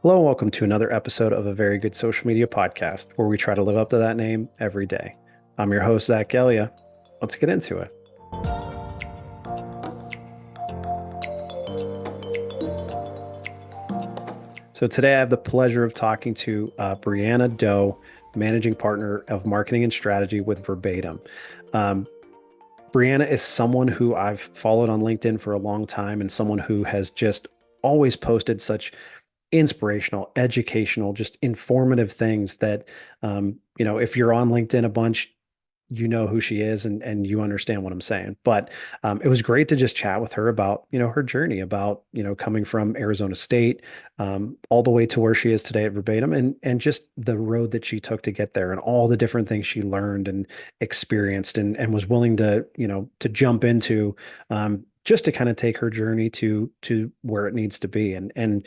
Hello, and welcome to another episode of a very good social media podcast where we try to live up to that name every day. I'm your host, Zach Elia. Let's get into it. So, today I have the pleasure of talking to Brianna Doe, managing partner of marketing and strategy with Verbatim. Um, Brianna is someone who I've followed on LinkedIn for a long time and someone who has just always posted such inspirational, educational, just informative things that, if you're on LinkedIn a bunch, you know who she is and you understand what I'm saying. But it was great to just chat with her about, her journey about, coming from Arizona State all the way to where she is today at Verbatim and just the road that she took to get there and all the different things she learned and experienced and was willing to, to jump into just to kind of take her journey to where it needs to be. And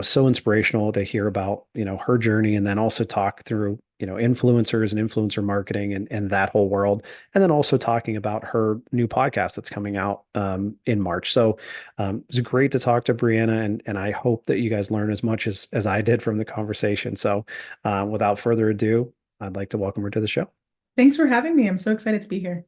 so inspirational to hear about, her journey and then also talk through influencers and influencer marketing and that whole world. And then also talking about her new podcast that's coming out in March. So it's great to talk to Brianna and I hope that you guys learn as much as I did from the conversation. So without further ado, I'd like to welcome her to the show. Thanks for having me. I'm so excited to be here.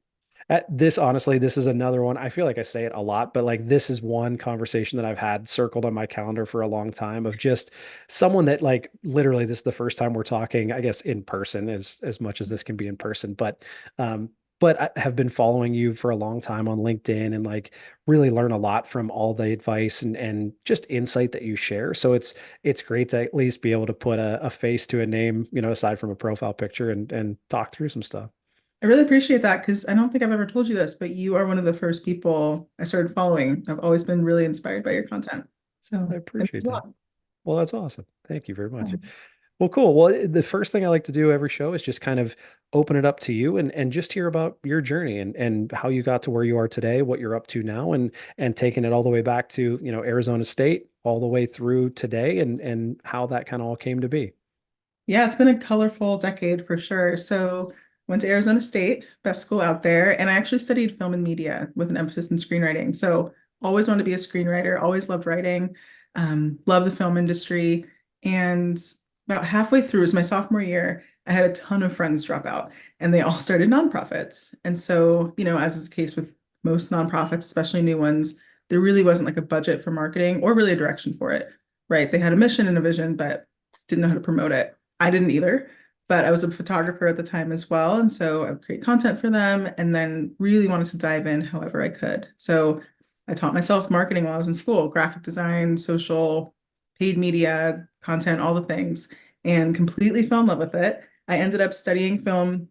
Honestly, this is another one. I feel like I say it a lot, but like this is one conversation that I've had circled on my calendar for a long time of just someone that like literally this is the first time we're talking, I guess in person as much as this can be in person, but I have been following you for a long time on LinkedIn and like really learn a lot from all the advice and just insight that you share. So it's great to at least be able to put a face to a name, aside from a profile picture and talk through some stuff. I really appreciate that because I don't think I've ever told you this, but you are one of the first people I started following. I've always been really inspired by your content. I So that appreciate means a that. lot. Well, that's awesome. Thank you very much. Um, Well, cool. Well, the first thing I like to do every show is just kind of open it up to you and just hear about your journey and how you got to where you are today, what you're up to now, and taking it all the way back to, Arizona State, all the way through today and how that kind of all came to be. yeah, it's been a colorful decade for sure. So went to Arizona State, best school out there, and I actually studied film and media with an emphasis in screenwriting. So always wanted to be a screenwriter, always loved writing, love the film industry. And about halfway through, it was my sophomore year, I had a ton of friends drop out and they all started nonprofits. And so, as is the case with most nonprofits, especially new ones, there really wasn't like a budget for marketing or really a direction for it, right? They had a mission and a vision, but didn't know how to promote it. I didn't either, but I was a photographer at the time as well. And so I would create content for them and then really wanted to dive in however I could. So I taught myself marketing while I was in school, graphic design, social, paid media, content, all the things, and completely fell in love with it. I ended up studying film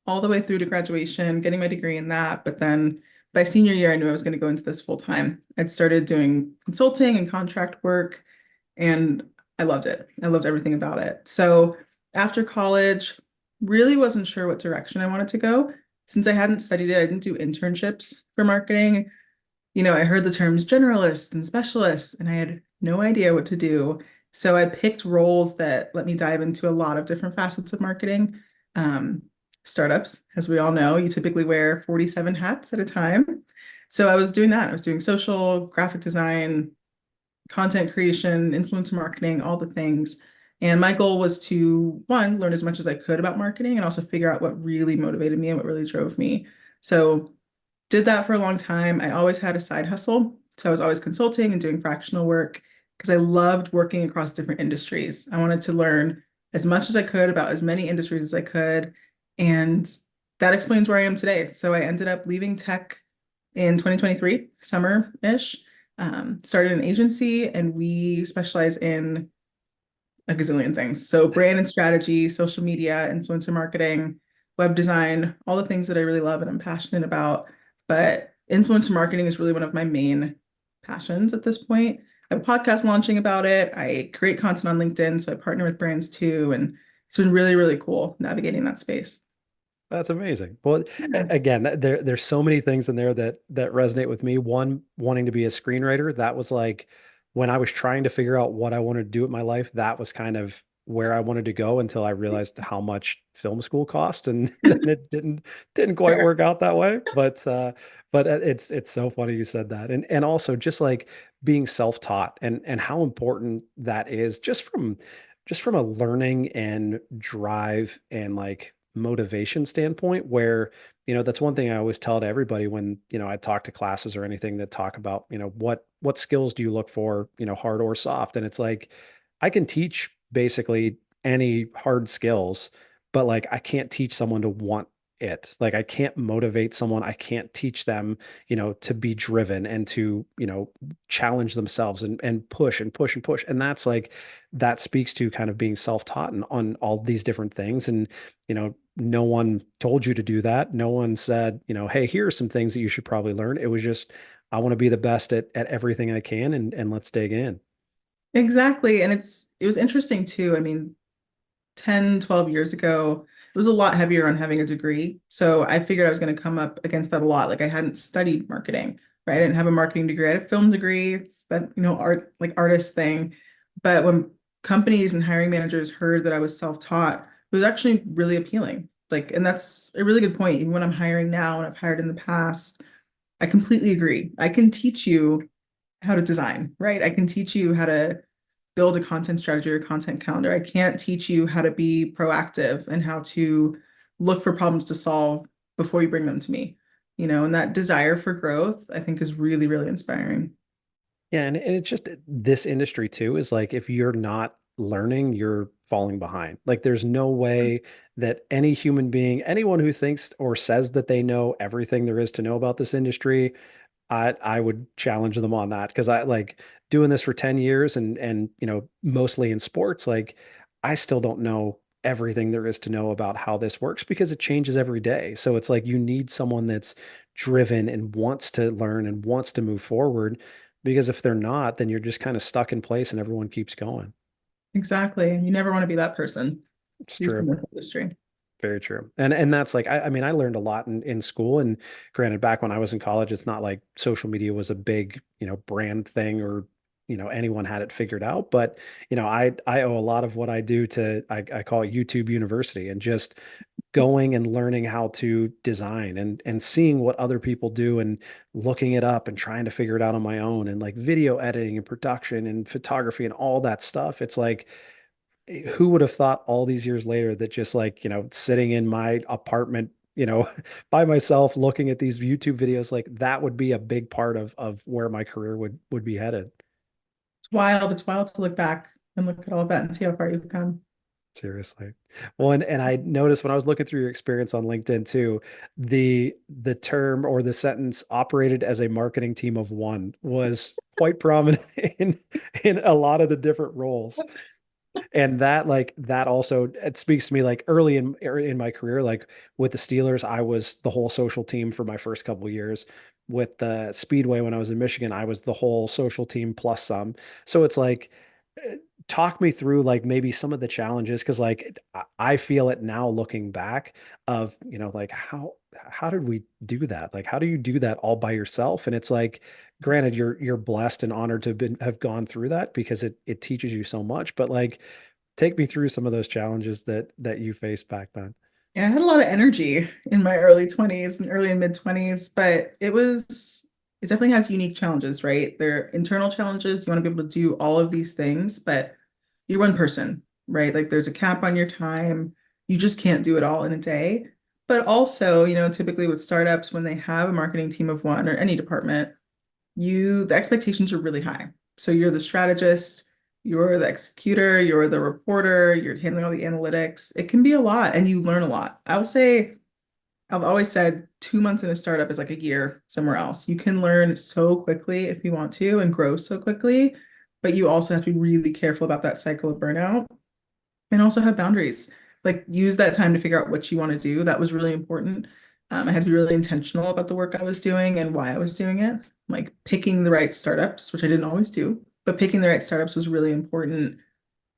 all the way through to graduation, getting my degree in that. But then by senior year, I knew I was going to go into this full time. I'd started doing consulting and contract work, and I loved it. I loved everything about it. So after college, really wasn't sure what direction I wanted to go. Since I hadn't studied it, I didn't do internships for marketing. I heard the terms generalist and specialist, and I had no idea what to do. So I picked roles that let me dive into a lot of different facets of marketing. Um, Startups, as we all know, you typically wear 47 hats at a time. So I was doing that. I was doing social, graphic design, content creation, influencer marketing, all the things. And my goal was to, one, learn as much as I could about marketing and also figure out what really motivated me and what really drove me. So did that for a long time. I always had a side hustle. So I was always consulting and doing fractional work because I loved working across different industries. I wanted to learn as much as I could about as many industries as I could. And that explains where I am today. So I ended up leaving tech in 2023, summer-ish, started an agency, and we specialize in a gazillion things. So brand and strategy, social media, influencer marketing, web design, all the things that I really love and I'm passionate about. But influencer marketing is really one of my main passions at this point. I have a podcast launching about it. I create content on LinkedIn, so I partner with brands too. And it's been really, really cool navigating that space. That's amazing. Well, Yeah. again, there's so many things in there that resonate with me. One, wanting to be a screenwriter, that was like when I was trying to figure out what I wanted to do with my life, that was kind of where I wanted to go until I realized how much film school cost, and then it didn't quite Sure. work out that way. But it's so funny you said that, and also just like being self-taught and how important that is just from a learning and drive and like motivation standpoint, where that's one thing I always tell to everybody when I talk to classes or anything that talk about what skills do you look for, hard or soft, and it's like I can teach basically any hard skills, but like I can't teach someone to want it. Like I can't motivate someone. I can't teach them, to be driven and to, challenge themselves and push and push and push. And that's like that speaks to kind of being self-taught and on all these different things. And, no one told you to do that. No one said, hey, here are some things that you should probably learn. It was just, I want to be the best at everything I can and let's dig in. Exactly. And it was interesting too. I mean, 10, 12 years ago, it was a lot heavier on having a degree. So I figured I was going to come up against that a lot. Like I hadn't studied marketing, right? I didn't have a marketing degree. I had a film degree. It's that, art, like artist thing. But when companies and hiring managers heard that I was self-taught, it was actually really appealing. Like, and that's a really good point. Even when I'm hiring now and I've hired in the past, I completely agree. I can teach you how to design, right? I can teach you how to build a content strategy or content calendar. I can't teach you how to be proactive and how to look for problems to solve before you bring them to me. And that desire for growth, I think, is really, really inspiring. Yeah, and it's just this industry too is like if you're not learning, you're falling behind. Like there's no way that any human being, anyone who thinks or says that they know everything there is to know about this industry, I would challenge them on that because I like doing this for 10 years and mostly in sports, like I still don't know everything there is to know about how this works because it changes every day. So it's like you need someone that's driven and wants to learn and wants to move forward because if they're not, then you're just kind of stuck in place and everyone keeps going. Exactly. You never want to be that person, It's at least in true. this industry. Very true. And that's like I mean I learned a lot in school, and granted back when I was in college it's not like social media was a big, brand thing or anyone had it figured out, but I owe a lot of what I do to I call it YouTube University, and just going and learning how to design and seeing what other people do and looking it up and trying to figure it out on my own, and like video editing and production and photography and all that stuff. It's like who would have thought all these years later that just like, sitting in my apartment, by myself looking at these YouTube videos, like that would be a big part of where my career would be headed. It's wild. It's wild to look back and look at all of that and see how far you've come. Seriously. Well, and I noticed when I was looking through your experience on LinkedIn too, the term or the sentence operated as a marketing team of one was quite prominent in a lot of the different roles. And that like that also it speaks to me like early in my career, like with the Steelers I was the whole social team for my first couple of years. With the Speedway when I was in Michigan I was the whole social team plus some. So it's like talk me through like maybe some of the challenges, because like I feel it now looking back of like how did we do that, like how do you do that all by yourself? And it's like granted you're blessed and honored to have gone through that because it teaches you so much, but like take me through some of those challenges that you faced back then. Yeah, I had a lot of energy in my early 20s and early and mid 20s, but it definitely has unique challenges, right? There are internal challenges. You want to be able to do all of these things, but you're one person, right? Like there's a cap on your time. You just can't do it all in a day. But also, typically with startups, when they have a marketing team of one or any department, the expectations are really high. So you're the strategist, you're the executor, you're the reporter, you're handling all the analytics. It can be a lot and you learn a lot. I would say I've always said 2 months in a startup is like a year somewhere else. You can learn so quickly if you want to and grow so quickly, but you also have to be really careful about that cycle of burnout and also have boundaries. Like use that time to figure out what you want to do. That was really important. I had to be really intentional about the work I was doing and why I was doing it. Like picking the right startups, which I didn't always do, but picking the right startups was really important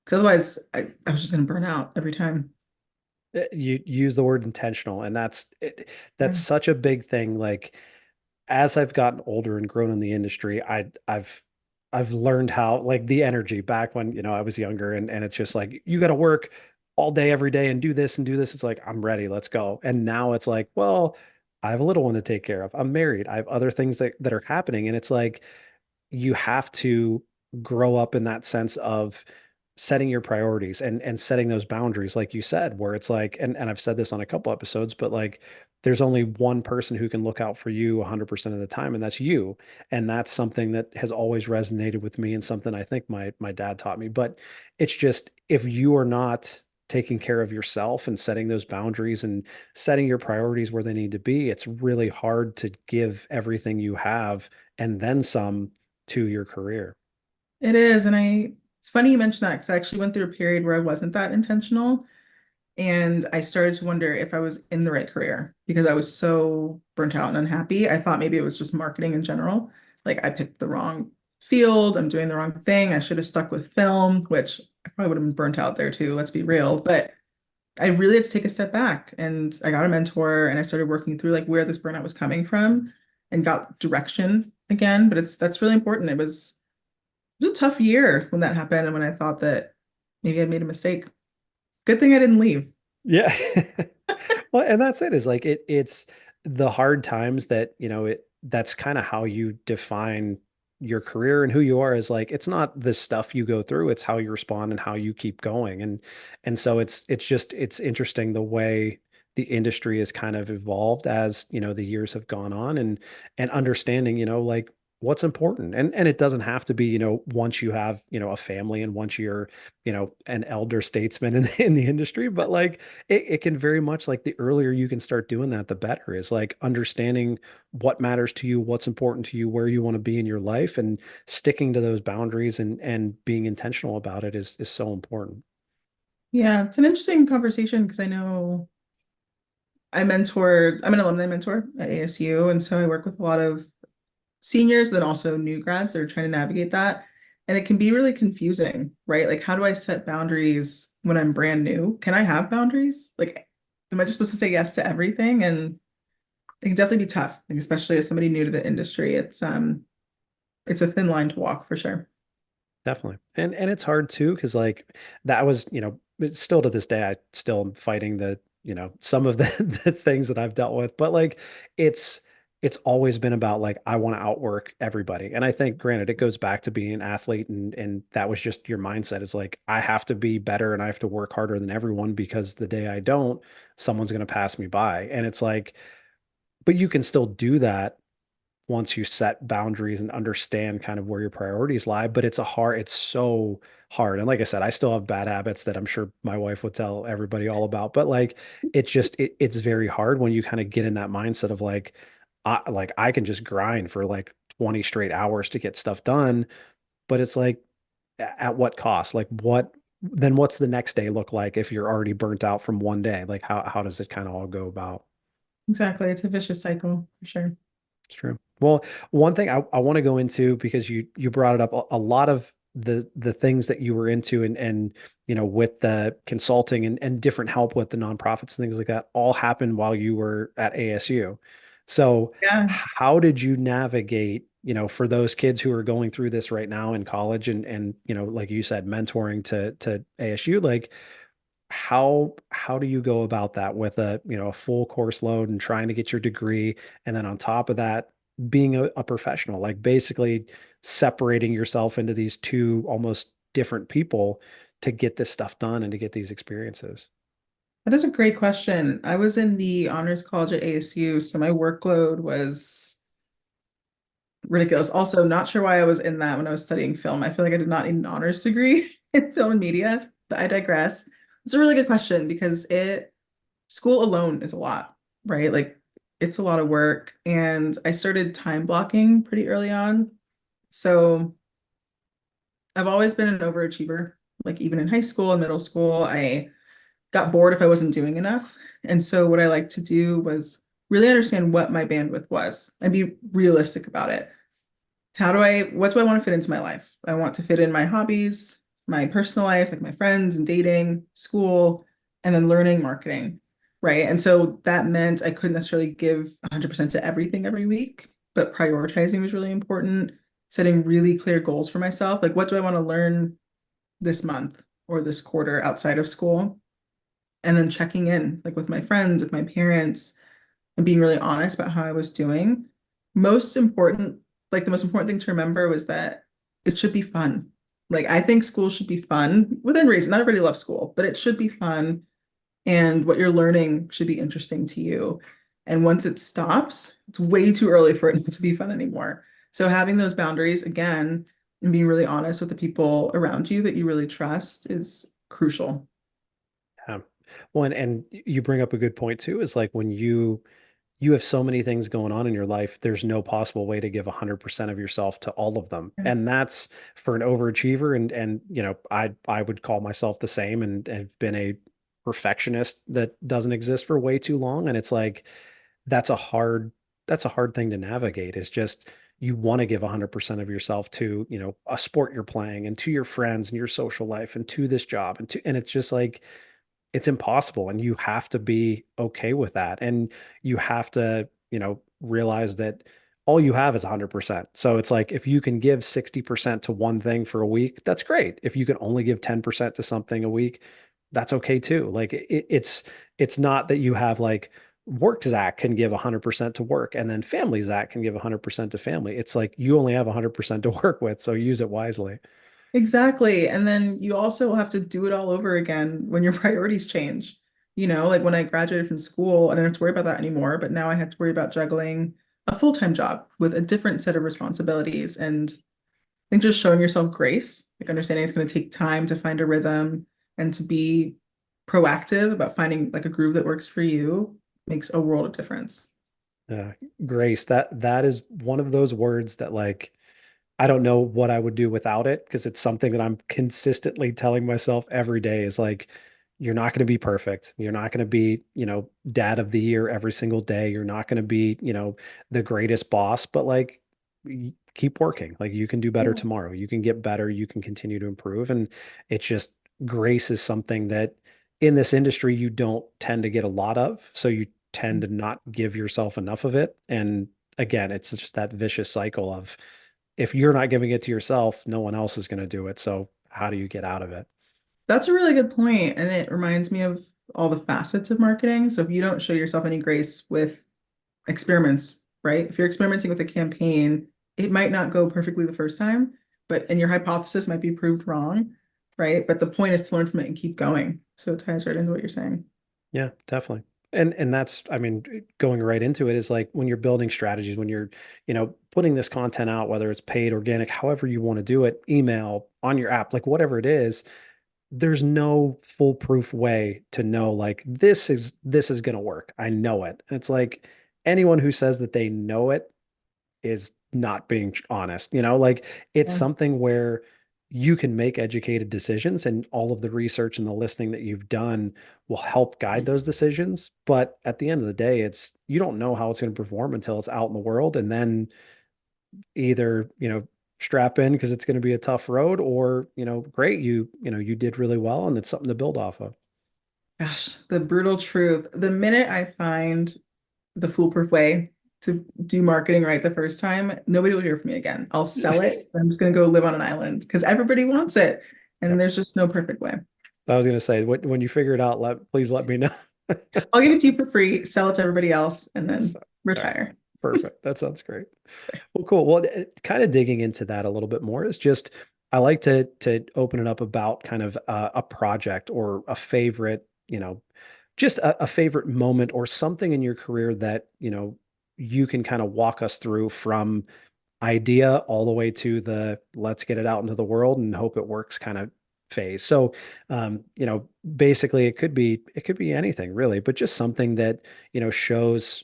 because otherwise I was just going to burn out every time. You use the word intentional, and that's Yeah. such a big thing. Like as I've gotten older and grown in the industry, I've I've learned how like the energy back when, I was younger and it's just like you got to work all day every day and do this and do this. It's like I'm ready, let's go. And now it's like, well, I have a little one to take care of. I'm married. I have other things that are happening and it's like you have to grow up in that sense of setting your priorities and setting those boundaries like you said where it's like and I've said this on a couple episodes but like there's only one person who can look out for you 100% of the time and that's you and that's something that has always resonated with me and something I think my dad taught me but it's just if you are not taking care of yourself and setting those boundaries and setting your priorities where they need to be it's really hard to give everything you have and then some to your career. It is, and it's funny you mentioned that because I actually went through a period where I wasn't that intentional, and I started to wonder if I was in the right career because I was so burnt out and unhappy. I thought maybe it was just marketing in general. Like I picked the wrong field, I'm doing the wrong thing. I should have stuck with film, which I probably would have been burnt out there too, let's be real. But I really had to take a step back and I got a mentor and I started working through like where this burnout was coming from and got direction again. But that's really important. It was a tough year when that happened and when I thought that maybe I made a mistake. Good thing I didn't leave. Yeah. Well, and that's it is like it's the hard times that, that's kind of how you define your career and who you are is like it's not the stuff you go through, it's how you respond and how you keep going. And so it's interesting the way the industry has kind of evolved as, the years have gone on and understanding, like what's important. And it doesn't have to be, once you have, a family and once you're, an elder statesman in the industry, but like it can very much like the earlier you can start doing that, the better is like understanding what matters to you, what's important to you, where you want to be in your life, and sticking to those boundaries and being intentional about it is so important. Yeah, it's an interesting conversation because I know I'm an alumni mentor at ASU, and so I work with a lot of seniors, but then also new grads that are trying to navigate that. And it can be really confusing, right? Like, how do I set boundaries when I'm brand new? Can I have boundaries? Like, am I just supposed to say yes to everything? And it can definitely be tough, like, especially as somebody new to the industry. It's a thin line to walk for sure. Definitely. And it's hard too, because like that was, it's still to this day, I still am fighting some of the, the things that I've dealt with. But like it's always been about like I want to outwork everybody. And I think granted, it goes back to being an athlete and that was just your mindset is like I have to be better and I have to work harder than everyone because the day I don't, someone's gonna pass me by. And it's like, but you can still do that once you set boundaries and understand kind of where your priorities lie. But it's so hard. And like I said, I still have bad habits that I'm sure my wife would tell everybody all about. But like, it's very hard when you kind of get in that mindset of like I can just grind for like 20 straight hours to get stuff done. But it's like, at what cost? Like then what's the next day look like if you're already burnt out from one day? Like how does it kind of all go about? Exactly. It's a vicious cycle for sure. It's true. Well, one thing I want to go into because you brought it up a lot of the things that you were into and with the consulting and different help with the nonprofits and things like that all happened while you were at ASU. So Yeah. how did you navigate, for those kids who are going through this right now in college and like you said, mentoring to ASU, like how do you go about that with a full course load and trying to get your degree and then on top of that being a professional like basically separating yourself into these two almost different people to get this stuff done and to get these experiences. That is a great question. I was in the honors college at ASU, so my workload was ridiculous. Also, not sure why I was in that when I was studying film. I feel like I did not need an honors degree in film and media, but I digress. It's a really good question because school alone is a lot, right? Like it's a lot of work. And I started time blocking pretty early on. So I've always been an overachiever. Like even in high school and middle school, I got bored if I wasn't doing enough. And so what I like to do was really understand what my bandwidth was and be realistic about it. What do I want to fit into my life? I want to fit in my hobbies, my personal life, like my friends and dating, school, and then learning marketing, right? And so that meant I couldn't necessarily give 100% to everything every week, but prioritizing was really important. setting really clear goals for myself. Like, what do I want to learn this month or this quarter outside of school? And then checking in, like with my friends, with my parents, and being really honest about how I was doing. Most important, like the most important thing to remember was that it should be fun. Like, I think school should be fun within reason. Not everybody loves school, but it should be fun. And what you're learning should be interesting to you. And once it stops, it's way too early for it not to be fun anymore. So having those boundaries again and being really honest with the people around you that you really trust is crucial. Yeah. Well, and you bring up a good point too, is like when you have so many things going on in your life, there's no possible way to give 100% of yourself to all of them. Yeah. And that's for an overachiever. And I would call myself the same and have been a perfectionist that doesn't exist for way too long. And it's like that's a hard that's a hard thing to navigate. It's just you want to give 100% of yourself to, a sport you're playing and to your friends and your social life and to this job and it's just like it's impossible and you have to be okay with that and you have to realize that all you have is 100%. So it's like if you can give 60% to one thing for a week, that's great. If you can only give 10% to something a week, that's okay too. Like it's not that you have like work Zach can give 100% to work and then family Zach can give 100% to family. It's like you only have 100% to work with, so use it wisely. Exactly. And then you also have to do it all over again when your priorities change. Like when I graduated from school, I didn't have to worry about that anymore, but now I have to worry about juggling a full-time job with a different set of responsibilities. And I think just showing yourself grace, like understanding it's going to take time to find a rhythm and to be proactive about finding like a groove that works for you makes a world of difference. Uh, Grace, that is one of those words that like I don't know what I would do without it because it's something that I'm consistently telling myself every day is like, you're not going to be perfect. You're not going to be, dad of the year every single day. You're not going to be, the greatest boss, but like, keep working. Like, you can do better Yeah. tomorrow. You can get better. You can continue to improve. And it's just grace is something that in this industry, you don't tend to get a lot of. So you tend to not give yourself enough of it. And again, it's just that vicious cycle of, if you're not giving it to yourself, no one else is going to do it. So how do you get out of it? That's a really good point, and it reminds me of all the facets of marketing. So if you don't show yourself any grace with experiments, right? If you're experimenting with a campaign, it might not go perfectly the first time, and your hypothesis might be proved wrong, right? But the point is to learn from it and keep going. So it ties right into what you're saying. Yeah, definitely. And that's, I mean, going right into it is like when you're building strategies, when you're, putting this content out, whether it's paid, organic, however you want to do it, email, on your app, like whatever it is, there's no foolproof way to know like this is going to work. I know it. And it's like anyone who says that they know it is not being honest. Like it's Yeah. something where you can make educated decisions and all of the research and the listening that you've done will help guide those decisions. But at the end of the day, it's you don't know how it's going to perform until it's out in the world. And then either, strap in because it's going to be a tough road or, great, you did really well and it's something to build off of. Gosh, the brutal truth. The minute I find the foolproof way to do marketing right the first time, nobody will hear from me again. I'll sell it. I'm just going to go live on an island because everybody wants it. And Yep. there's just no perfect way. I was going to say, when you figure it out, please let me know. I'll give it to you for free, sell it to everybody else, and So, then all right. retire. Perfect. That sounds great. Well, cool. Well, kind of digging into that a little bit more is just I like to open it up about kind of a project or a favorite, just a favorite moment or something in your career that, you can kind of walk us through from idea all the way to the let's get it out into the world and hope it works kind of phase. So, basically it could be anything really, but just something that, shows,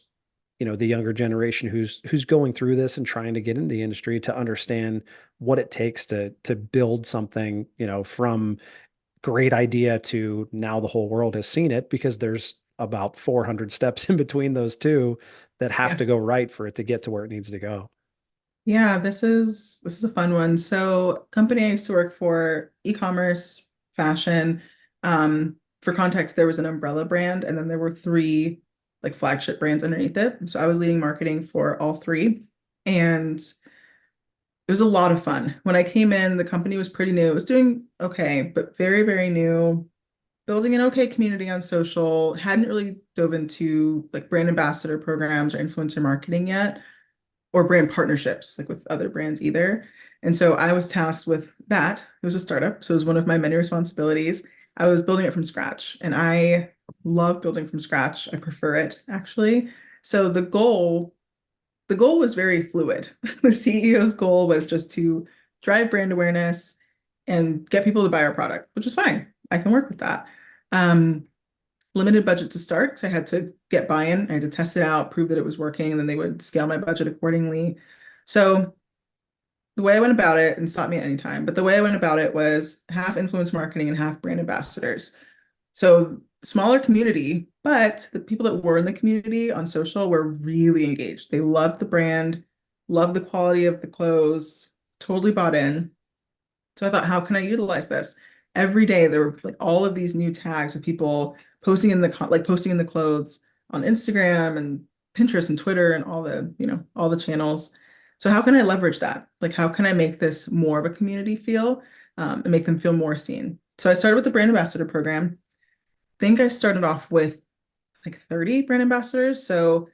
the younger generation who's going through this and trying to get into the industry to understand what it takes to build something, from great idea to now the whole world has seen it because there's about 400 steps in between those two that have Yeah. to go right for it to get to where it needs to go. Yeah, this is a fun one. So, company I used to work for, e-commerce, fashion. For context, there was an umbrella brand, and then there were three like flagship brands underneath it. So I was leading marketing for all three. And It was a lot of fun. When I came in, the company was pretty new. It was doing okay, but very, very new. Building an okay community on social. Hadn't really dove into like brand ambassador programs or influencer marketing yet, or brand partnerships, like with other brands either. And so I was tasked with that. It was a startup, so it was one of my many responsibilities. I was building it from scratch, and I love building from scratch. I prefer it actually. So the goal was very fluid. The CEO's goal was just to drive brand awareness and get people to buy our product, which is fine. I can work with that. Um, Limited budget to start, so I had to get buy-in. I had to test it out, prove that it was working, and then they would scale my budget accordingly. So the way I went about it, and stop me at any time, but the way I went about it was half influence marketing and half brand ambassadors. So smaller community, but the people that were in the community on social were really engaged. They loved the brand, loved the quality of the clothes, totally bought in. So I thought, how can I utilize this? Every day there were like all of these new tags of people posting in posting in the clothes on Instagram and Pinterest and Twitter and all the channels. So how can I leverage that? Like, how can I make this more of a community feel, and make them feel more seen? So I started with the brand ambassador program. Think I started off with like 30 brand ambassadors. So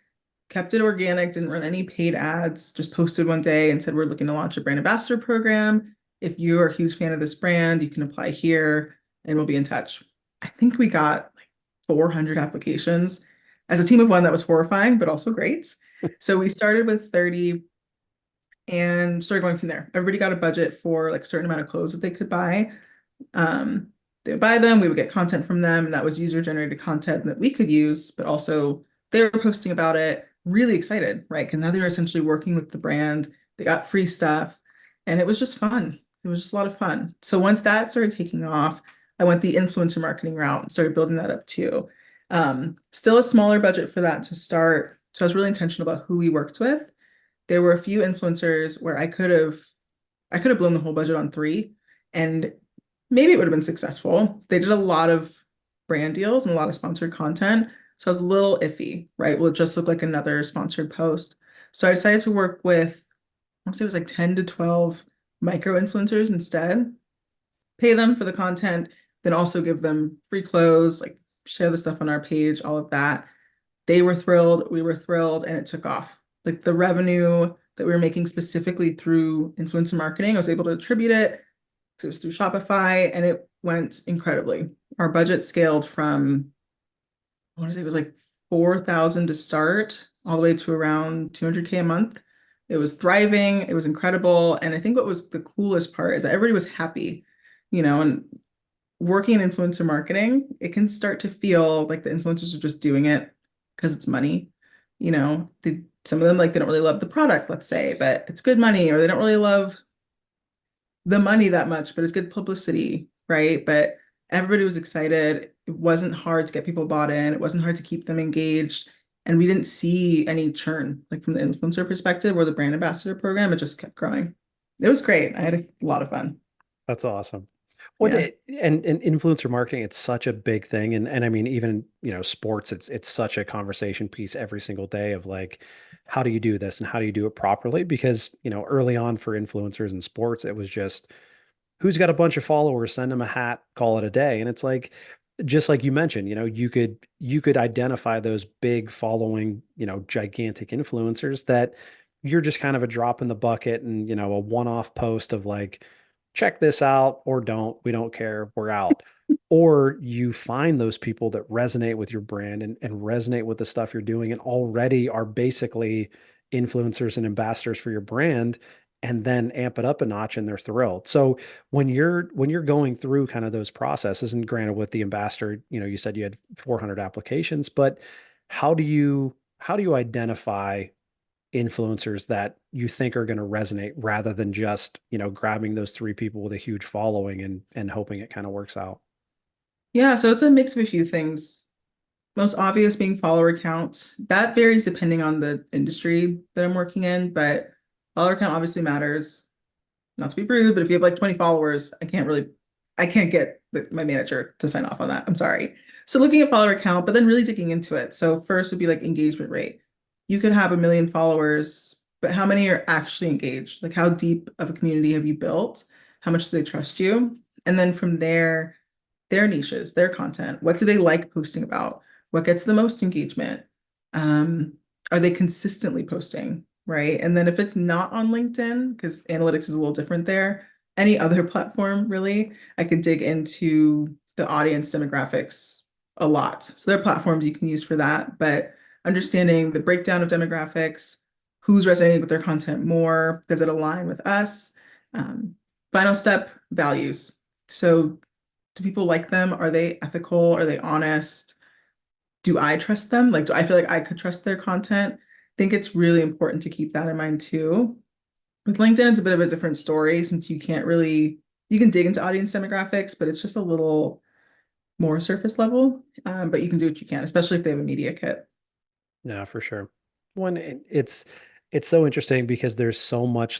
kept it organic, didn't run any paid ads, just posted one day and said, we're looking to launch a brand ambassador program. If you're a huge fan of this brand, you can apply here and we'll be in touch. I think we got like 400 applications as a team of one. That was horrifying, but also great. So we started with 30 and started going from there. Everybody got a budget for like a certain amount of clothes that they could buy. Um, they would buy them, we would get content from them, and that was user-generated content that we could use, but also they were posting about it, really excited, right? Because now they were essentially working with the brand. They got free stuff, and it was just fun. It was just a lot of fun. So once that started taking off, I went the influencer marketing route and started building that up too. Still a smaller budget for that to start. So I was really intentional about who we worked with. There were a few influencers where I could have blown the whole budget on three, and maybe it would have been successful. They did a lot of brand deals and a lot of sponsored content. So I was a little iffy, right? Will it just look like another sponsored post? So I decided to work with, I would say it was like 10 to 12 micro influencers instead, pay them for the content, then also give them free clothes, like share the stuff on our page, all of that. They were thrilled, we were thrilled, and it took off. Like the revenue that we were making specifically through influencer marketing, I was able to attribute it. So it was through Shopify, and it went incredibly. Our budget scaled from, I want to say it was like 4,000 to start all the way to around 200K a month. It was thriving. It was incredible. And I think what was the coolest part is that everybody was happy, and working in influencer marketing, it can start to feel like the influencers are just doing it because it's money. Some of them like they don't really love the product, let's say, but it's good money, or they don't really love the money that much, but it's good publicity, right? But everybody was excited. It wasn't hard to get people bought in. It wasn't hard to keep them engaged. And we didn't see any churn, like from the influencer perspective or the brand ambassador program. It just kept growing. It was great. I had a lot of fun. That's awesome. Yeah. And influencer marketing, it's such a big thing. And I mean, even, sports, it's such a conversation piece every single day of like, how do you do this and how do you do it properly? Because, early on for influencers in sports, it was just who's got a bunch of followers, send them a hat, call it a day. And it's like, just like you mentioned, you could identify those big following, gigantic influencers that you're just kind of a drop in the bucket and, a one-off post of like, check this out or don't, we don't care, we're out. Or you find those people that resonate with your brand and resonate with the stuff you're doing and already are basically influencers and ambassadors for your brand and then amp it up a notch and they're thrilled. So when you're going through kind of those processes, and granted with the ambassador, you said you had 400 applications, but how do you identify influencers that you think are going to resonate rather than just, grabbing those three people with a huge following and hoping it kind of works out? Yeah. So it's a mix of a few things. Most obvious being follower count. That varies depending on the industry that I'm working in, but follower count obviously matters. Not to be rude, but if you have like 20 followers, I can't get my manager to sign off on that. I'm sorry. So looking at follower count, but then really digging into it. So first would be like engagement rate. You could have 1 million followers, but how many are actually engaged? Like how deep of a community have you built? How much do they trust you? And then from there, their niches, their content, what do they like posting about? What gets the most engagement? Um, are they consistently posting, right? And then if it's not on LinkedIn, because analytics is a little different there, any other platform really, I can dig into the audience demographics a lot. So there are platforms you can use for that, but understanding the breakdown of demographics, who's resonating with their content more, does it align with us? Um, Final step, values. So do people like them? Are they ethical? Are they honest? Do I trust them? Like, do I feel like I could trust their content? I think it's really important to keep that in mind too. With LinkedIn, it's a bit of a different story since you can't really, you can dig into audience demographics, but it's just a little more surface level. But you can do what you can, especially if they have a media kit. Yeah, for sure. One, it's so interesting because there's so much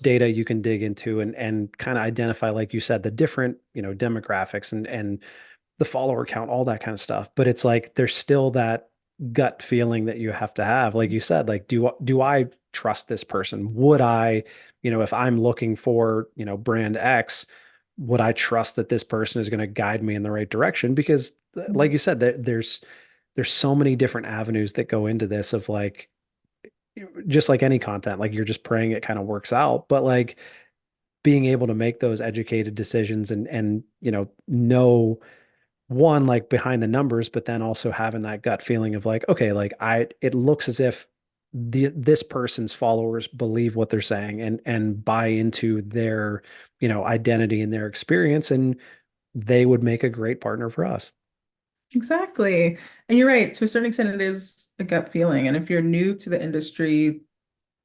data you can dig into and kind of identify, like you said, the different, demographics and the follower count, all that kind of stuff. But it's like there's still that gut feeling that you have to have. Like you said, like do I trust this person? Would I, if I'm looking for, brand X, would I trust that this person is going to guide me in the right direction? Because like you said, there's so many different avenues that go into this of like just like any content, like you're just praying it kind of works out. But like being able to make those educated decisions and know one like behind the numbers, but then also having that gut feeling of like, okay, like it looks as if this person's followers believe what they're saying and buy into their, identity and their experience, and they would make a great partner for us. Exactly. And you're right. To a certain extent, it is a gut feeling. And if you're new to the industry,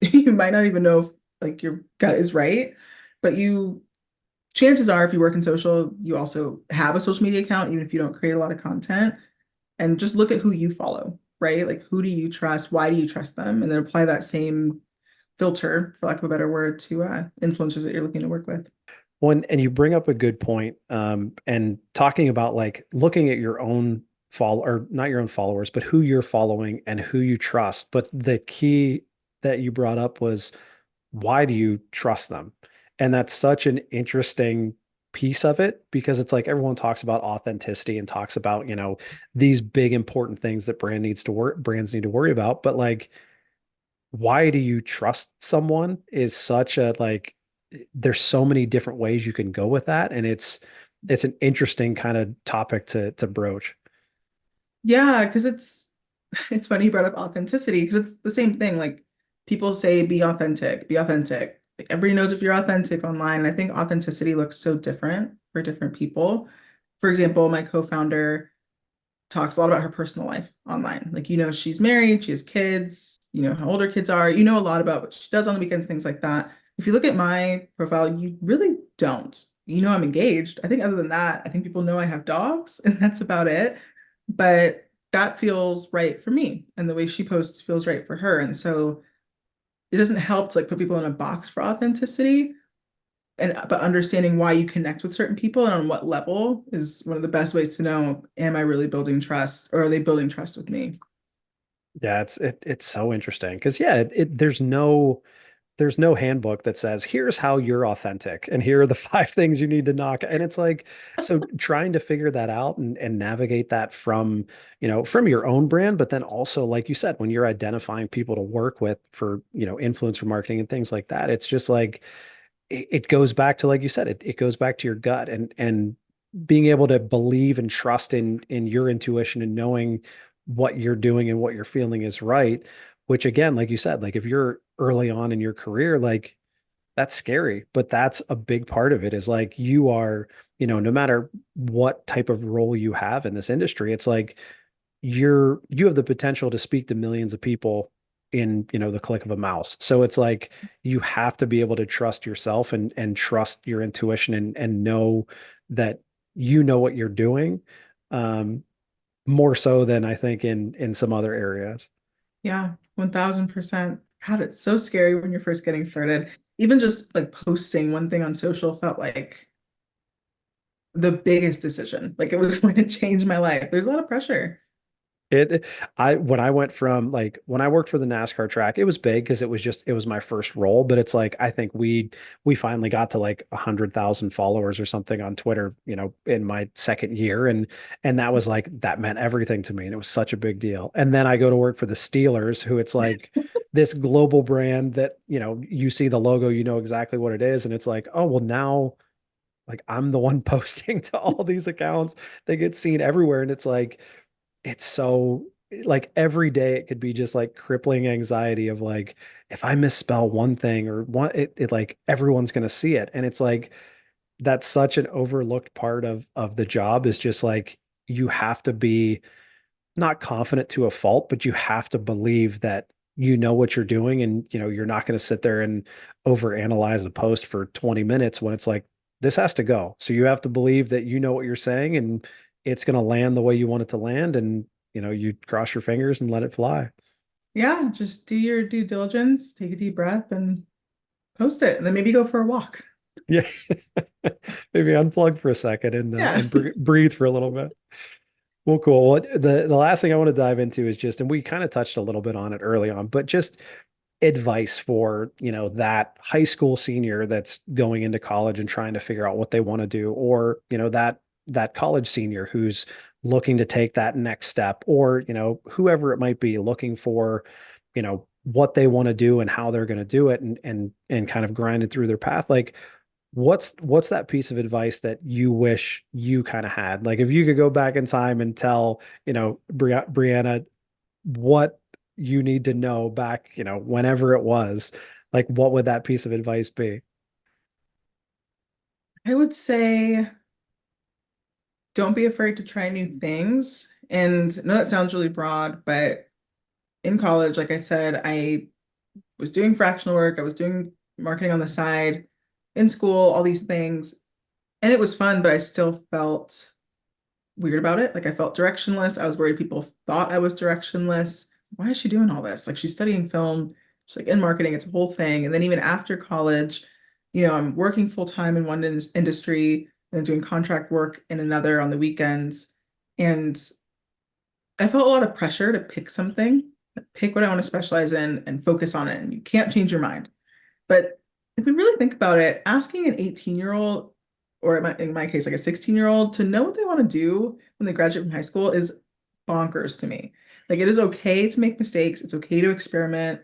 you might not even know if like your gut is right, but chances are if you work in social, you also have a social media account, even if you don't create a lot of content, and just look at who you follow, right? Like who do you trust? Why do you trust them? And then apply that same filter, for lack of a better word, to influencers that you're looking to work with. One, and you bring up a good point, and talking about like looking at your own follow or not your own followers, but who you're following and who you trust. But the key that you brought up was why do you trust them? And that's such an interesting piece of it because it's like everyone talks about authenticity and talks about, these big important things that brands need to worry about. But like, why do you trust someone is such a like there's so many different ways you can go with that. And it's an interesting kind of topic to broach. Yeah, because it's funny you brought up authenticity because it's the same thing. Like people say be authentic, be authentic. Like everybody knows if you're authentic online. And I think authenticity looks so different for different people. For example, my co-founder talks a lot about her personal life online. Like, she's married, she has kids, how old her kids are, a lot about what she does on the weekends, things like that. If you look at my profile, you really don't. I'm engaged. I think other than that, I think people know I have dogs and that's about it. But that feels right for me. And the way she posts feels right for her. And so it doesn't help to like put people in a box for authenticity but understanding why you connect with certain people and on what level is one of the best ways to know, am I really building trust or are they building trust with me? Yeah, it's so interesting because yeah, there's no handbook that says here's how you're authentic and here are the five things you need to knock. And it's like, so trying to figure that out and navigate that from, from your own brand, but then also, like you said, when you're identifying people to work with for, influencer marketing and things like that, it's just like it goes back to, like you said, it goes back to your gut and being able to believe and trust in your intuition and knowing what you're doing and what you're feeling is right. Which again, like you said, like if you're early on in your career, like that's scary, but that's a big part of it is like you are, no matter what type of role you have in this industry, it's like you have the potential to speak to millions of people in, the click of a mouse. So it's like you have to be able to trust yourself and trust your intuition and know that you know what you're doing, um, more so than I think in some other areas. Yeah, 1000%. God, it's so scary when you're first getting started. Even just like posting one thing on social felt like the biggest decision. Like it was going to change my life. There's a lot of pressure. It, I when I went from like when I worked for the NASCAR track, it was big because it was my first role. But it's like I think we finally got to like 100,000 followers or something on Twitter, in my second year, and that was like that meant everything to me, and it was such a big deal. And then I go to work for the Steelers, who it's like this global brand that you see the logo, you know exactly what it is, and it's like, oh well, now like I'm the one posting to all these accounts. They get seen everywhere, and it's like it's so like every day it could be just like crippling anxiety of like if I misspell one thing or one it like everyone's going to see it, and it's like that's such an overlooked part of the job is just like you have to be not confident to a fault, but you have to believe that you know what you're doing, and you're not going to sit there and overanalyze a post for 20 minutes when it's like this has to go. So you have to believe that you know what you're saying and it's going to land the way you want it to land, and you cross your fingers and let it fly. Yeah, just do your due diligence, take a deep breath and post it, and then maybe go for a walk. Yeah. Maybe unplug for a second Yeah. and breathe for a little bit. Well, cool. Well, the last thing I want to dive into is just, and we kind of touched a little bit on it early on, but just advice for, that high school senior that's going into college and trying to figure out what they want to do, or, that college senior who's looking to take that next step, or, whoever it might be looking for, what they want to do and how they're going to do it, and kind of grind it through their path. Like, what's that piece of advice that you wish you kind of had? Like if you could go back in time and tell, Brianna what you need to know back, whenever it was, like what would that piece of advice be? I would say don't be afraid to try new things. And I know that sounds really broad, but in college, like I said, I was doing fractional work, I was doing marketing on the side, in school, all these things. And it was fun, but I still felt weird about it. Like I felt directionless. I was worried people thought I was directionless. Why is she doing all this? Like she's studying film, she's like in marketing, it's a whole thing. And then even after college, I'm working full time in one industry and then doing contract work in another on the weekends. And I felt a lot of pressure to pick something, pick what I want to specialize in and focus on it. And you can't change your mind. But if we really think about it, asking an 18-year-old, or in my case, like a 16-year-old, to know what they want to do when they graduate from high school is bonkers to me. Like it is okay to make mistakes. It's okay to experiment.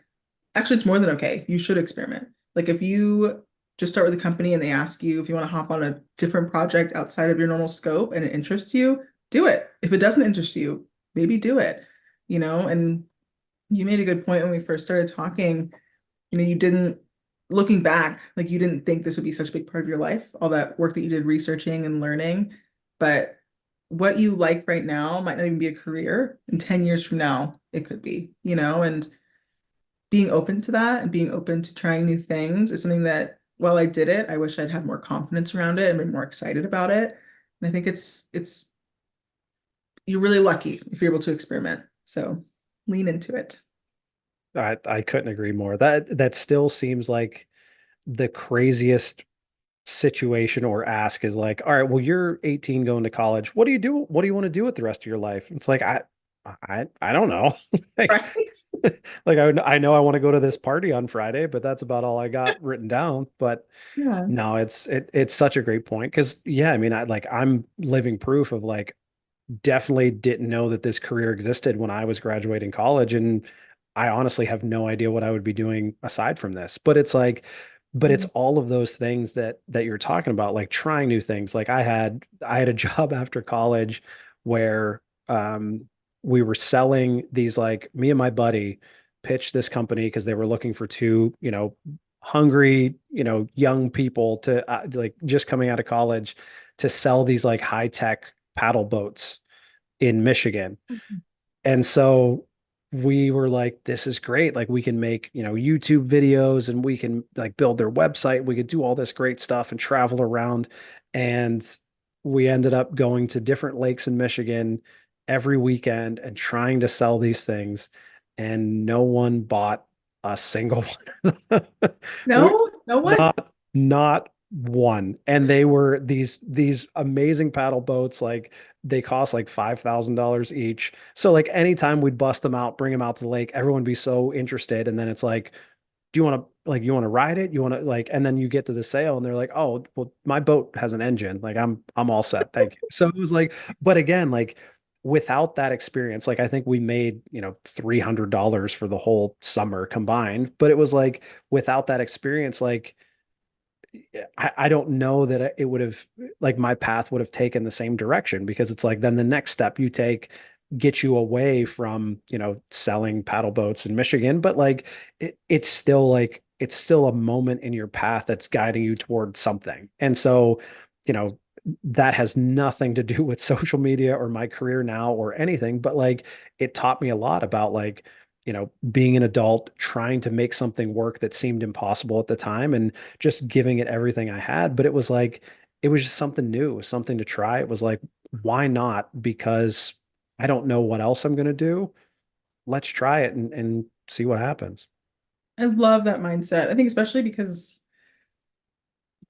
Actually, it's more than okay. You should experiment. Like if you just start with a company and they ask you if you want to hop on a different project outside of your normal scope and it interests you, do it. If it doesn't interest you, maybe do it, and you made a good point when we first started talking. You didn't, looking back, like you didn't think this would be such a big part of your life, all that work that you did researching and learning. But what you like right now might not even be a career. In 10 years from now, it could be, and being open to that and being open to trying new things is something that while I did it, I wish I'd had more confidence around it and been more excited about it. And I think it's you're really lucky if you're able to experiment. So lean into it. I couldn't agree more. That still seems like the craziest situation or ask is like, all right, well, you're 18 going to college. What do you do? What do you want to do with the rest of your life? It's like, I don't know. Like, Right? like I know I want to go to this party on Friday, but that's about all I got written down. But Yeah. no, it's such a great point. Cause yeah, I mean, I'm living proof of like definitely didn't know that this career existed when I was graduating college. And I honestly have no idea what I would be doing aside from this. But it's like, but it's all of those things that you're talking about, like trying new things. Like I had a job after college where we were selling these, like me and my buddy pitched this company because they were looking for two, hungry, young people to like just coming out of college to sell these like high tech paddle boats in Michigan. And so we were like, this is great. Like we can make, YouTube videos and we can like build their website. We could do all this great stuff and travel around. And we ended up going to different lakes in Michigan every weekend and trying to sell these things. And no one bought a single one. We No, no one. not one, and they were these amazing paddle boats. Like they cost like $5,000 each. So like anytime we'd bust them out, bring them out to the lake, everyone would be so interested. And then it's like, do you want to like you want to ride it? You want to like, and then you get to the sale and they're like, oh, well, my boat has an engine. Like I'm all set. Thank you. So it was like, but again, like without that experience, like I think we made, $300 for the whole summer combined. But it was like without that experience, like I don't know that it would have like my path would have taken the same direction because it's like then the next step you take gets you away from, selling paddle boats in Michigan, but like it's still like it's still a moment in your path that's guiding you towards something. And so, you know, that has nothing to do with social media or my career now or anything, but like it taught me a lot about like, being an adult, trying to make something work that seemed impossible at the time and just giving it everything I had. But it was like, it was just something new, it was something to try. It was like, why not? Because I don't know what else I'm going to do. Let's try it and see what happens. I love that mindset. I think especially because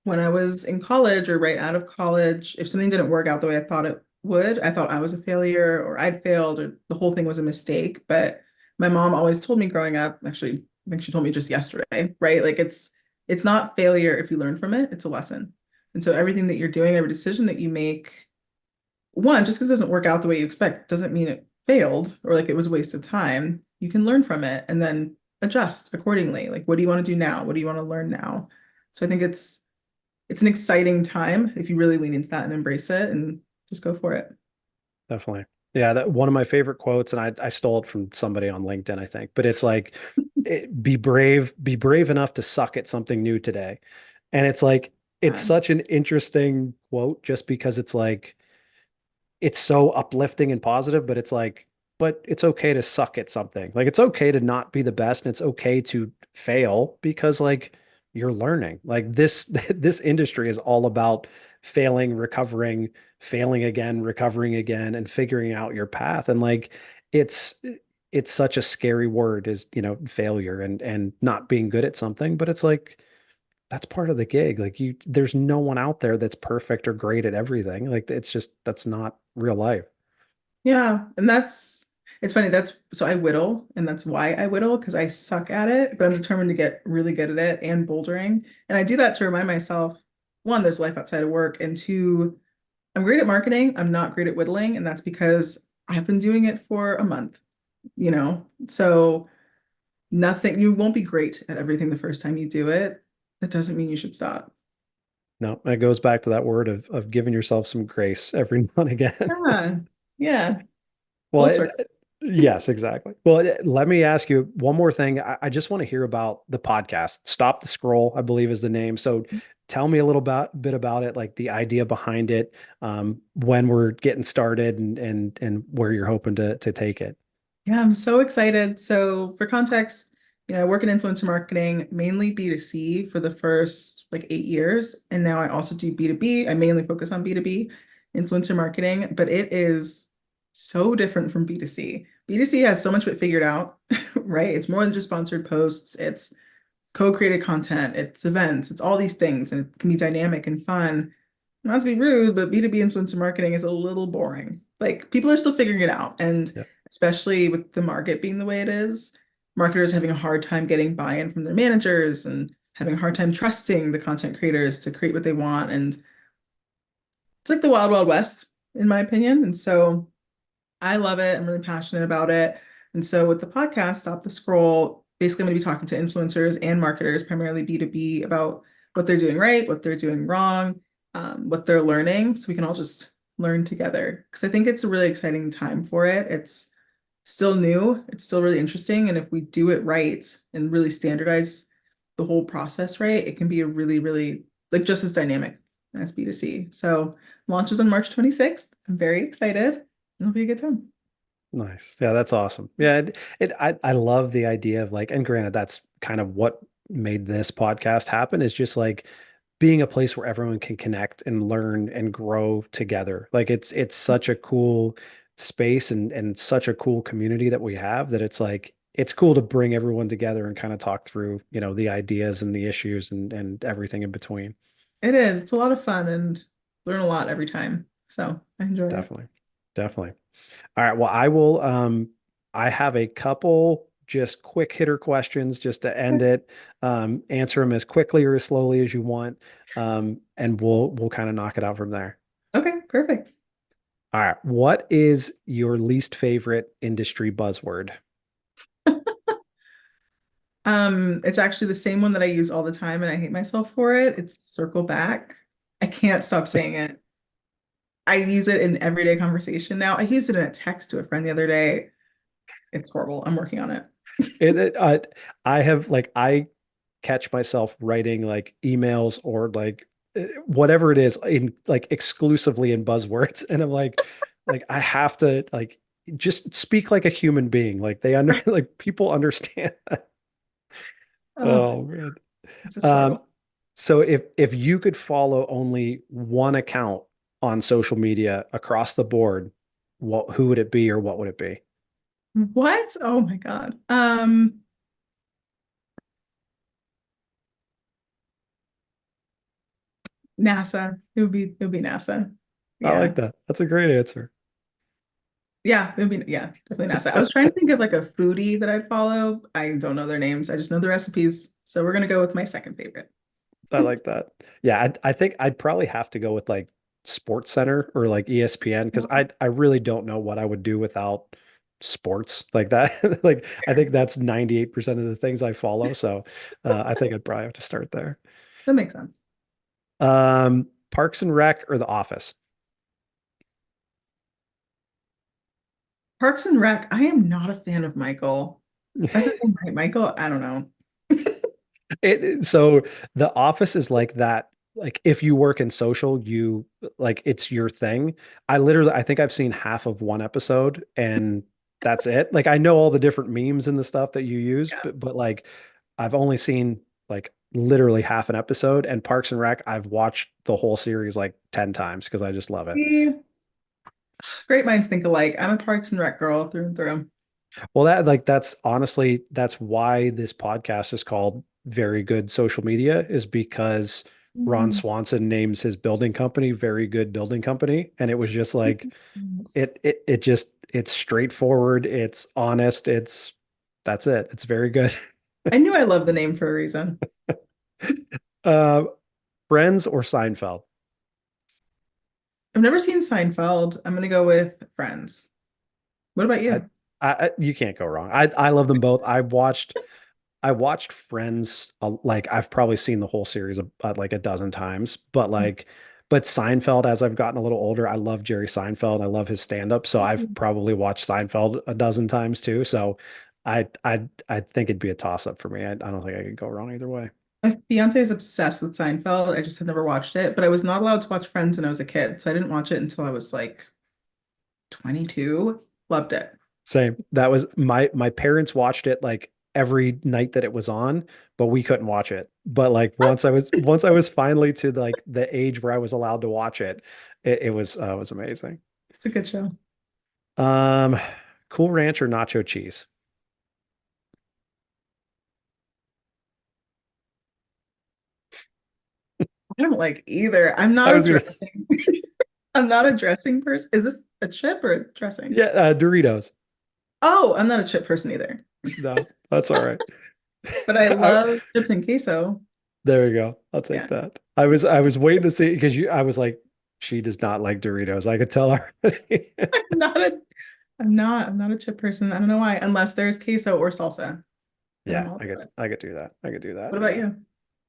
when I was in college or right out of college, if something didn't work out the way I thought it would, I thought I was a failure or I'd failed or the whole thing was a mistake. But my mom always told me growing up, actually, I think she told me just yesterday, right? Like it's not failure if you learn from it, it's a lesson. And so everything that you're doing, every decision that you make, one, just because it doesn't work out the way you expect doesn't mean it failed or like it was a waste of time. You can learn from it and then adjust accordingly. Like, what do you want to do now? What do you want to learn now? So I think it's an exciting time if you really lean into that and embrace it and just go for it. Definitely. Yeah, that one of my favorite quotes, and I stole it from somebody on LinkedIn, I think, but it's like, be brave enough to suck at something new today. And it's like, it's Yeah. such an interesting quote just because it's like, it's so uplifting and positive, but it's like, but it's okay to suck at something. Like it's okay to not be the best and it's okay to fail because like you're learning. Like this this industry is all about failing, recovering, failing again, recovering again, and figuring out your path. And like it's it's such a scary word is, failure and not being good at something, but it's like that's part of the gig. Like there's no one out there that's perfect or great at everything. Like it's just that's not real life. Yeah. And it's funny. So I whittle, and that's why I whittle because I suck at it, but I'm determined to get really good at it and bouldering. And I do that to remind myself, one, there's life outside of work, and two, I'm great at marketing. I'm not great at whittling, and that's because I've been doing it for a month, you know? So nothing, you won't be great at everything the first time you do it. That doesn't mean you should stop. No, it goes back to that word of giving yourself some grace every now and again. Yeah. Yeah. Well, Full circle. yes, exactly. Well, let me ask you one more thing. I just want to hear about the podcast. Stop the Scroll, I believe is the name. So tell me a little bit about it, like the idea behind it, when we're getting started and where you're hoping to take it. Yeah, I'm so excited. So for context, I work in influencer marketing, mainly B2C for the first like 8 years. And now I also do B2B. I mainly focus on B2B influencer marketing, but it is so different from B2C. B2C has so much of it figured out, right? It's more than just sponsored posts. It's co-created content, it's events, it's all these things, and it can be dynamic and fun. Not to be rude, but B2B influencer marketing is a little boring. Like people are still figuring it out. And Yeah. especially with the market being the way it is, marketers having a hard time getting buy-in from their managers and having a hard time trusting the content creators to create what they want. And it's like the wild, wild west, in my opinion. And so I love it. I'm really passionate about it. And so with the podcast, Stop the Scroll, basically I'm going to be talking to influencers and marketers, primarily B2B, about what they're doing right, what they're doing wrong, what they're learning, so we can all just learn together. Because I think it's a really exciting time for it. It's still new, it's still really interesting. And if we do it right and really standardize the whole process right, it can be a really, really like just as dynamic as B2C. So launches on March 26th. I'm very excited. It'll be a good time. Nice. Yeah, that's awesome. Yeah, I love the idea of like, and granted, that's kind of what made this podcast happen is just like being a place where everyone can connect and learn and grow together. Like it's such a cool space and such a cool community that we have that it's like it's cool to bring everyone together and kind of talk through, the ideas and the issues and everything in between. It is. It's a lot of fun and learn a lot every time. So I enjoy it. Definitely. Definitely. All right. Well, I have a couple just quick hitter questions just to end Okay. it. Answer them as quickly or as slowly as you want. And we'll kind of knock it out from there. Okay, perfect. All right. What is your least favorite industry buzzword? It's actually the same one that I use all the time and I hate myself for it. It's circle back. I can't stop saying it. I use it in everyday conversation now. I used it in a text to a friend the other day. It's horrible. I'm working on it. I have like I catch myself writing like emails or like whatever it is in like exclusively in buzzwords, and I'm like I have to like just speak like a human being. Like they under like people understand. Oh, Oh man. it's a Um, struggle. so if you could follow only one account on social media across the board, what who would it be or what would it be? What? Oh my God. NASA. It would be NASA. I like Yeah. that. That's a great answer. Yeah, yeah, definitely NASA. I was trying to think of like a foodie that I'd follow. I don't know their names. I just know the recipes. So we're gonna go with my second favorite. I like that. Yeah, I think I'd probably have to go with like Sports Center or like ESPN because I really don't know what I would do without sports like that. Like I think that's 98% of the things I follow. So I think I'd probably have to start there. That makes sense. Parks and Rec or The Office? Parks and Rec. I am not a fan of Michael. That's his name, right? Michael? I don't know. So the office is like that. Like if you work in social, you like it's your thing. I think I've seen half of one episode and that's it. Like I know all the different memes and the stuff that you use, Yeah. but like I've only seen like literally half an episode, and Parks and Rec, I've watched the whole series like 10 times because I just love it. See? Great minds think alike. I'm a Parks and Rec girl through and through. Well, that like that's honestly that's why this podcast is called Very Good Social Media is because Ron Mhm. Swanson names his building company Very Good Building Company, and it was just like it's straightforward, it's honest, it's that's it. It's very good. I knew I loved the name for a reason. Uh, Friends or Seinfeld? I've never seen Seinfeld. I'm gonna go with Friends. What about I, you? you can't go wrong. I love them both. I watched Friends like I've probably seen the whole series like a dozen times, but Seinfeld as I've gotten a little older, I love Jerry Seinfeld. I love his stand-up, so I've probably watched Seinfeld a dozen times too. So I think it'd be a toss-up for me. I don't think I could go wrong either way. My fiance is obsessed with Seinfeld. I just have never watched it, but I was not allowed to watch Friends when I was a kid, so I didn't watch it until I was like 22. Loved it. Same. That was my parents watched it like every night that it was on, but we couldn't watch it. But like What? once I was finally to like the age where I was allowed to watch it, it was amazing. It's a good show. Um, Cool Ranch or nacho cheese? I don't like either. I'm I not a was gonna, dressing. I'm not a dressing person. Is this a chip or a dressing? yeah, Doritos. Oh, I'm not a chip person either. No, that's all right. But I I, love chips and queso. there you go. I'll take Yeah. that. I was waiting to see because I was like, she does not like Doritos. I could tell already. I'm not a I'm not a chip person. I don't know why, unless there's queso or salsa. Then I'm Yeah, all about it. I could do that. I could do that. What about you?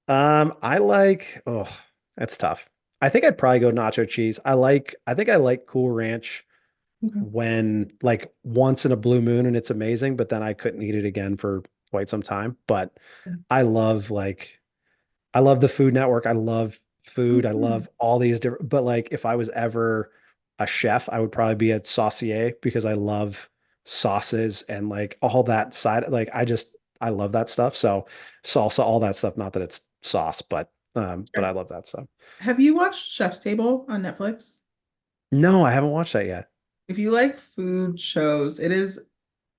I like, oh, that's tough. I think I'd probably go nacho cheese. I think I like Cool Ranch Okay. when like once in a blue moon and it's amazing, but then I couldn't eat it again for quite some time. But I love like I love the Food Network. I love food. I Okay. love all these different, but like if I was ever a chef, I would probably be a saucier because I love sauces and like all that side. Like I love that stuff. So salsa, all that stuff. Not that it's sauce, but I Sure. love that stuff. Have you watched Chef's Table on Netflix? No, I haven't watched that yet. If you like food shows, it is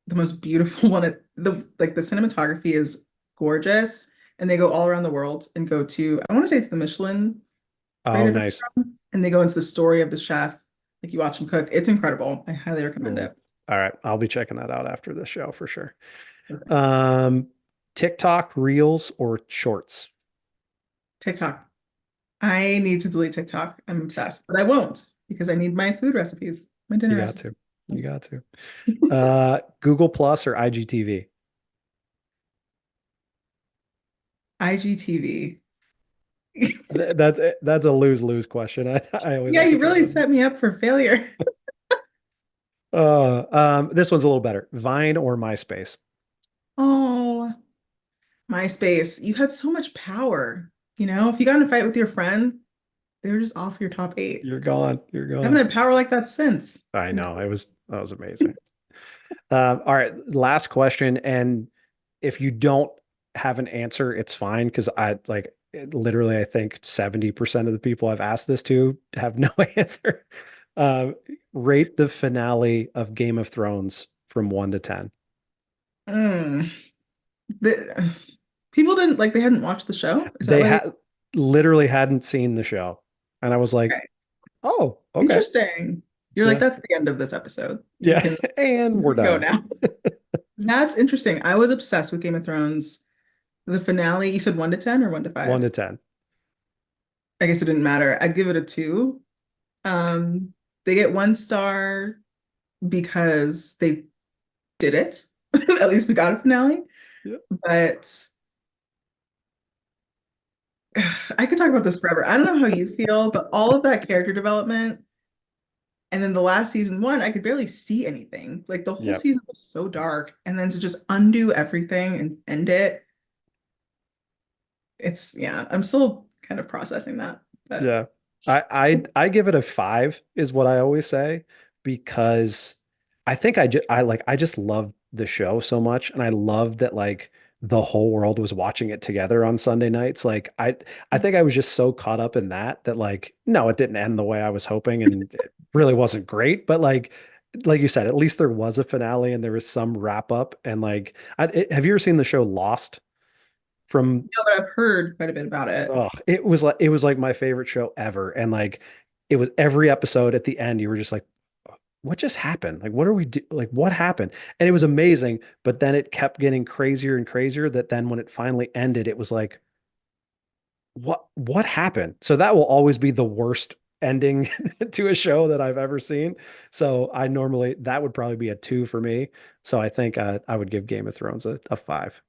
the most beautiful one. The cinematography is gorgeous, and they go all around the world and go to, I want to say it's the Michelin. Oh, created it nice. from. And they go into the story of the chef. Like you watch him cook. It's incredible. I highly recommend Cool. it. All right. I'll be checking that out after the show for sure. Okay. Um, TikTok reels or shorts? TikTok. I need to delete TikTok. I'm obsessed, but I won't because I need my food recipes, my You dinner got recipes. to. You got to. Google Plus or IGTV? IGTV. That's a lose-lose question. I always Yeah, like to you throw really that in. set me up for failure. This one's a little better. Vine or MySpace? Oh, MySpace. You had so much power. If you got in a fight with your friend, they were just off your top eight. You're gone. You're I haven't gone. had power like that since. I know. That was amazing. All right, last question. And if you don't have an answer, it's fine because literally I think 70% of the people I've asked this to have no answer. Uh, Rate the finale of Game of Thrones from 1 to 10. Mm. The, people didn't like they hadn't watched the show. Is that They why they had literally hadn't seen the show. And I was like, okay. oh, okay. Interesting. You're like, Yeah. that's the end of this episode. You Yeah. can And we're go done. now. That's interesting. I was obsessed with Game of Thrones. The finale, you said 1 to 10 or 1 1 to 5? to 10. I guess it didn't matter. I'd give it a 2. Um, they get 1 star because they did it. At least we got a finale. Yeah. But I could talk about this forever. I don't know how you feel, but all of that character development and then the last season one, I could barely see anything. Like the whole Yeah. season was so dark. And then to just undo everything and end it, yeah, I'm still kind of processing that. But Yeah. I give it a 5 is what I always say because I just love the show so much and I love that like the whole world was watching it together on Sunday nights. I think I was just so caught up in that like no, it didn't end the way I was hoping and it really wasn't great, but like you said, at least there was a finale and there was some wrap up and have you ever seen the show Lost from no, but I've heard quite a bit about it. Oh, it was like my favorite show ever. And like it was every episode at the end, you were just like, what just happened? Like, what are we do? Like, what happened? And it was amazing, but then it kept getting crazier and crazier that then when it finally ended, it was like, what happened? So that will always be the worst ending to a show that I've ever seen. So I normally that would probably be a 2 for me. So I think I would give Game of Thrones a 5.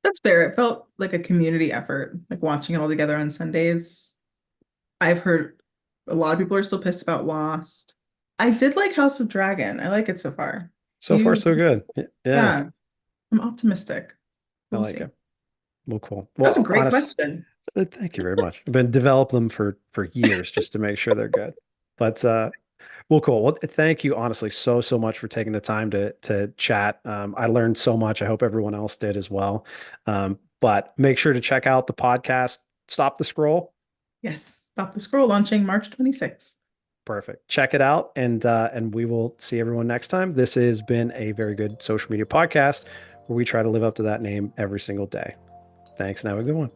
That's fair. It felt like a community effort, like watching it all together on Sundays. I've heard a lot of people are still pissed about Lost. I did like House of Dragon. I like it so far. So far, You, so good. Yeah, yeah, I'm optimistic. I We'll like see. it. Well, cool. That was a Well, great honest, question. thank you very much. I've been develop them for years just to make sure they're good. But well, cool. Well, thank you honestly so much for taking the time to chat. I learned so much. I hope everyone else did as well. But make sure to check out the podcast. Stop the scroll. Yes. Stop the Scroll launching March 26th. Perfect. Check it out, and we will see everyone next time. This has been a very good social media podcast where we try to live up to that name every single day. Thanks, and have a good one.